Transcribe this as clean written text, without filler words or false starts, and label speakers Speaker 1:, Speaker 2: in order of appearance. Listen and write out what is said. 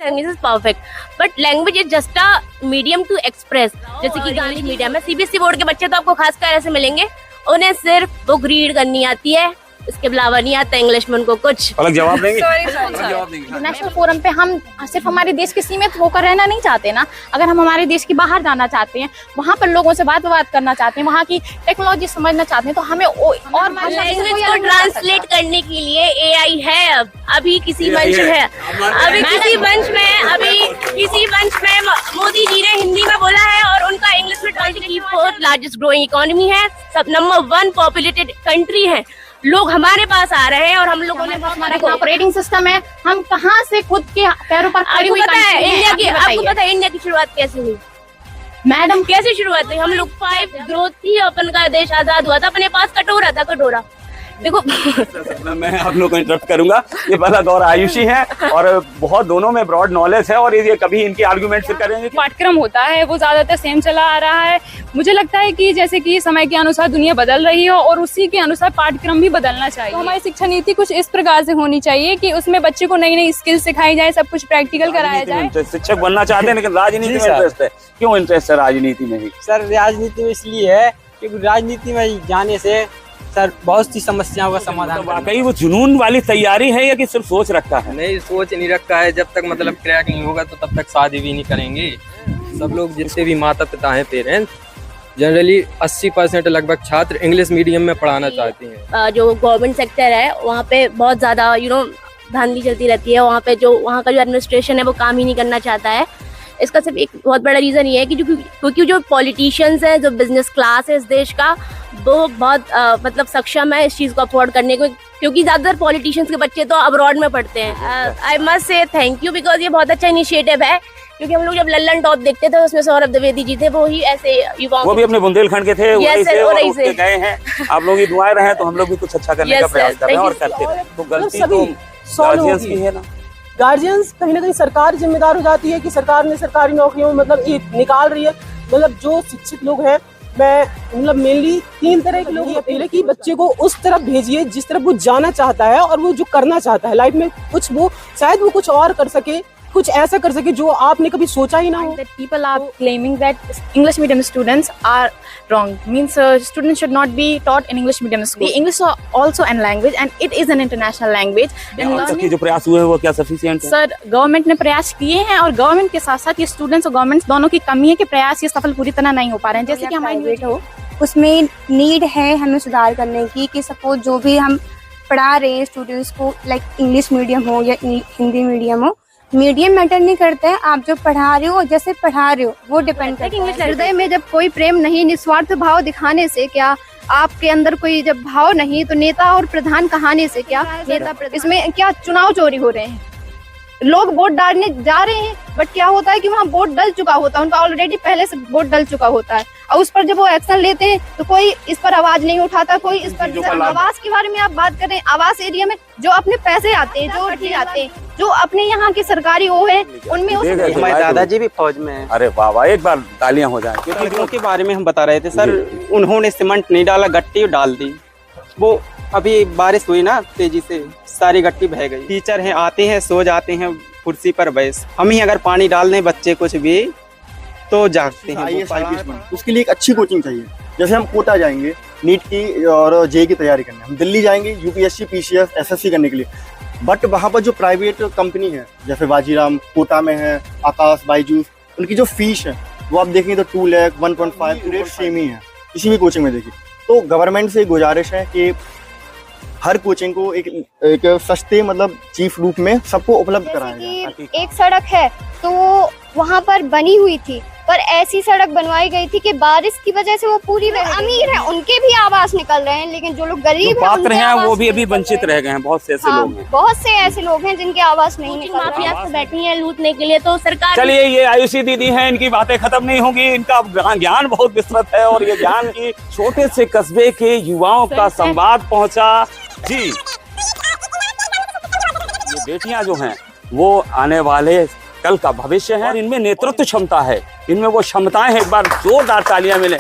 Speaker 1: Language is perfect, but language is just a medium to express. जैसे कि English medium है, CBSE board के बच्चे तो आपको खासकर ऐसे मिलेंगे, उन्हें सिर्फ बुक रीड करनी आती है, इसके अलावा नहीं आता इंग्लिश में उनको कुछ।
Speaker 2: अलग जवाब देंगे।
Speaker 3: इंटरनेशनल फोरम पे हम सिर्फ हमारे देश के सीमित होकर रहना नहीं चाहते ना, अगर हम हमारे देश के बाहर जाना चाहते हैं, वहाँ पर लोगों से बात करना चाहते हैं, वहाँ की टेक्नोलॉजी समझना चाहते हैं, तो हमें और
Speaker 1: लैंग्वेज को ट्रांसलेट करने के लिए एआई है। अभी किसी मंच है, अभी किसी मंच में मोदी जी ने हिंदी में बोला है और उनका इंग्लिश में ट्रांसलेट की। 4th लार्जेस्ट ग्रोइंग इकोनॉमी है, सब नंबर 1 पॉपुलेटेड कंट्री है, लोग हमारे पास आ रहे हैं और हम लोगों ने
Speaker 3: हमारा ऑपरेटिंग सिस्टम है, हम कहाँ से खुद के पैरों पर खड़ी हुई
Speaker 1: पता है इंडिया की, आपको पता है इंडिया की शुरुआत कैसे हुई मैडम? कैसे शुरुआत हुई? हम लोग 5 ग्रोथ थी, अपन का देश आजाद हुआ था, अपने पास कटोरा था, कटोरा। देखो
Speaker 2: मैं आप लोग को इंटरप्ट करूंगा। ये पहला दौर आयुषी है और बहुत दोनों में ब्रॉड नॉलेज है और ये कभी इनकी आर्गुमेंट फिर करेंगे।
Speaker 4: पाठ्यक्रम होता है वो ज्यादातर सेम चला आ रहा है। मुझे लगता है कि जैसे कि समय के अनुसार दुनिया बदल रही है और उसी के अनुसार पाठ्यक्रम भी बदलना चाहिए। तो हमारी शिक्षा नीति कुछ इस प्रकार से होनी चाहिए कि उसमें बच्चे को नई नई स्किल्स सिखाई जाए, सब कुछ प्रैक्टिकल कराया जाए।
Speaker 2: शिक्षक बनना चाहते हैं लेकिन राजनीति में इंटरेस्ट है। क्यों इंटरेस्ट है राजनीति में ही?
Speaker 5: सर राजनीति में इसलिए है क्योंकि राजनीति में जाने से सर बहुत सी समस्याओं का समाधान।
Speaker 2: वाकई वो जुनून वाली तैयारी है या कि सिर्फ सोच रखा है?
Speaker 5: नहीं, सोच नहीं रखा है। जब तक मतलब क्रैक नहीं होगा तो तब तक शादी भी नहीं करेंगे। सब लोग जितने भी माता पिता हैं, पेरेंट्स, जनरली 80% लगभग छात्र इंग्लिश मीडियम में पढ़ाना चाहते हैं।
Speaker 1: जो गवर्नमेंट सेक्टर है वहाँ पे बहुत ज्यादा धांधली चलती रहती है। वहाँ पे वहाँ का जो एडमिनिस्ट्रेशन है वो काम ही नहीं करना चाहता है। इसका सिर्फ एक बहुत बड़ा रीजन ये है कि क्योंकि जो पॉलिटिशियंस हैं, जो बिजनेस क्लास है इस देश का, वो बहुत मतलब सक्षम है इस चीज को अफोर्ड करने को, क्योंकि ज्यादातर पॉलिटिशियंस के बच्चे तो अब्रॉड में पढ़ते हैं। I must say thank you because ये बहुत अच्छा इनिशिएटिव है, क्योंकि हम लोग जब लल्लन टॉप देखते थे उसमें सौरभ द्विवेदी जी थे, वो ही ऐसे युवाओं, वो
Speaker 2: भी अपने बुंदेलखंड के थे,
Speaker 1: वही से
Speaker 2: गए हैं। आप लोग ही दुआएं रहे तो हम लोग भी कुछ अच्छा करने का प्रयास कर रहे हैं और करते हैं। तो गलती तो गार्जियंस की है ना।
Speaker 6: गार्जियंस कहीं ना कहीं सरकार जिम्मेदार हो जाती है कि सरकार ने सरकारी नौकरियों में मतलब ये निकाल रही है। मतलब जो शिक्षित लोग हैं, मैं मतलब मेनली 3 तरह के लोग अपील है कि बच्चे को उस तरफ भेजिए जिस तरफ वो जाना चाहता है और वो जो करना चाहता है लाइफ में, कुछ वो शायद वो कुछ और कर सके, कुछ ऐसा कर सके जो आपने कभी सोचा ही ना हो।
Speaker 3: People are claiming that English medium students are wrong. Means students should not be taught in English medium school. English is also an language and it is an international language.
Speaker 2: जो प्रयास हुए हैं वो क्या सफिशिएंट है?
Speaker 3: Sir government ने प्रयास किए हैं और गवर्नमेंट के साथ साथ ये स्टूडेंट्स और गवर्नमेंट दोनों की कमी है कि प्रयास ये सफल पूरी तरह नहीं हो पा रहे हैं। जैसे कि हमारी
Speaker 7: हो उसमें नीड है हमें सुधार करने की, कि सपोज जो भी हम पढ़ा रहे हैं स्टूडेंट्स को, लाइक इंग्लिश मीडियम हो या हिंदी मीडियम हो, मीडियम मैटर नहीं करता है। आप जो पढ़ा रहे हो, जैसे पढ़ा रहे हो, वो डिपेंड करता है।
Speaker 8: हृदय में जब कोई प्रेम नहीं, निस्वार्थ भाव दिखाने से क्या, आपके अंदर कोई जब भाव नहीं, तो नेता और प्रधान कहानी से क्या, इसमें क्या चुनाव चोरी हो रहे हैं। लोग वोट डालने जा रहे हैं बट क्या होता है कि वहाँ वोट डल चुका होता है, उनका ऑलरेडी पहले से वोट डल चुका होता है, और उस पर जब वो एक्शन लेते हैं तो कोई इस पर आवाज नहीं उठाता, कोई इस पर। आवास के बारे में आप बात करें, आवास एरिया में जो अपने पैसे आते हैं, जो आते हैं, जो अपने यहाँ के सरकारी वो है, उनमें
Speaker 5: हमारे दादाजी भी फौज में है।
Speaker 2: अरे वाह वाह, एक बार तालियां हो जाए।
Speaker 5: नदियों के बारे में हम बता रहे थे सर, उन्होंने सीमेंट नहीं डाला, गट्टी डाल दी। वो अभी बारिश हुई ना, तेजी से सारी गट्टी बह गई। टीचर हैं, आते हैं, सो जाते हैं कुर्सी पर बैस। हम ही अगर पानी डाल दें बच्चे कुछ भी तो जागते हैं।
Speaker 9: उसके लिए एक अच्छी कोचिंग चाहिए। जैसे हम कोटा जाएंगे नीट की और जेईई की तैयारी करने, हम दिल्ली जाएंगे यूपीएससी, पीसीएस, एसएससी करने के लिए, बट वहाँ पर जो प्राइवेट कंपनी है जैसे बाजीराम कोटा में है, आकाश, बायजूस, उनकी जो फीस है वो आप देखेंगे तो 2 लाख 1.5 रेट सेम ही है किसी भी कोचिंग में। देखिए, तो गवर्नमेंट से गुजारिश है कि हर कोचिंग को एक सस्ते मतलब चीफ रूप में सबको उपलब्ध कराया जाए।
Speaker 8: एक सड़क है तो वहाँ पर बनी हुई थी, पर ऐसी सड़क बनवाई गई थी कि बारिश की वजह से वो पूरी अमीर है उनके भी आवास निकल रहे हैं, लेकिन जो लोग गरीब
Speaker 2: पात्र हैं वो भी अभी वंचित रह गए हैं। बहुत से ऐसे लोग हैं,
Speaker 8: बहुत से ऐसे लोग हैं जिनके आवास नहीं निकल रहे।
Speaker 1: माफिया बैठी हैं लूटने के लिए, तो सरकार।
Speaker 2: चलिए, ये आयुषी दीदी हैं, इनकी बातें खत्म नहीं होंगी। इनका ज्ञान बहुत विस्तृत है और ये ज्ञान की छोटे से कस्बे के युवाओं का संवाद पहुंचा। जी, ये बेटियां जो हैं वो आने वाले कल का भविष्य है। इनमें नेतृत्व क्षमता है, इनमें वो क्षमताएं हैं। एक बार जोरदार तालियां मिले।